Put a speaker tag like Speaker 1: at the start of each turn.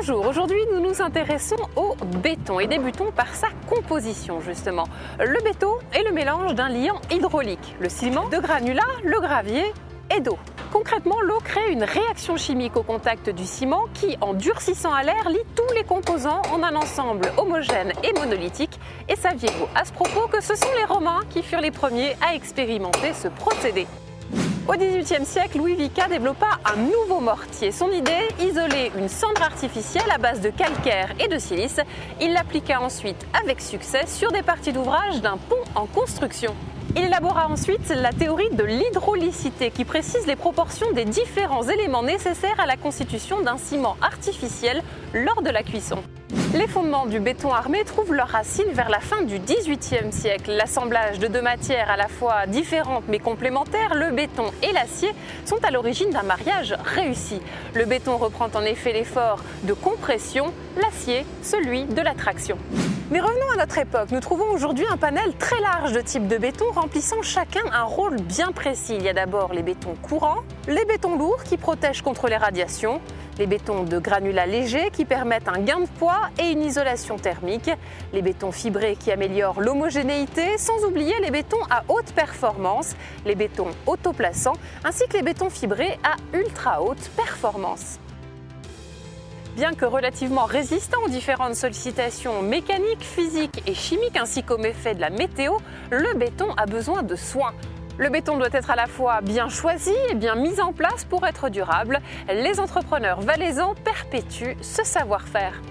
Speaker 1: Bonjour, aujourd'hui nous nous intéressons au béton et débutons par sa composition justement. Le béton est le mélange d'un liant hydraulique, le ciment, de granulats, le gravier et d'eau. Concrètement, l'eau crée une réaction chimique au contact du ciment qui, en durcissant à l'air, lie tous les composants en un ensemble homogène et monolithique. Et saviez-vous à ce propos que ce sont les Romains qui furent les premiers à expérimenter ce procédé? Au XVIIIe siècle, Louis Vicat développa un nouveau mortier. Son idée, isoler une cendre artificielle à base de calcaire et de silice. Il l'appliqua ensuite avec succès sur des parties d'ouvrage d'un pont en construction. Il élabora ensuite la théorie de l'hydraulicité qui précise les proportions des différents éléments nécessaires à la constitution d'un ciment artificiel lors de la cuisson. Les fondements du béton armé trouvent leurs racines vers la fin du XVIIIe siècle. L'assemblage de deux matières à la fois différentes mais complémentaires, le béton et l'acier, sont à l'origine d'un mariage réussi. Le béton reprend en effet l'effort de compression, l'acier celui de la traction. Mais revenons à notre époque. Nous trouvons aujourd'hui un panel très large de types de béton remplissant chacun un rôle bien précis. Il y a d'abord les bétons courants, les bétons lourds qui protègent contre les radiations, les bétons de granulats légers qui permettent un gain de poids et une isolation thermique, les bétons fibrés qui améliorent l'homogénéité, sans oublier les bétons à haute performance, les bétons autoplaçants, ainsi que les bétons fibrés à ultra haute performance. Bien que relativement résistant aux différentes sollicitations mécaniques, physiques et chimiques ainsi qu'aux méfaits de la météo, le béton a besoin de soins. Le béton doit être à la fois bien choisi et bien mis en place pour être durable. Les entrepreneurs valaisans perpétuent ce savoir-faire.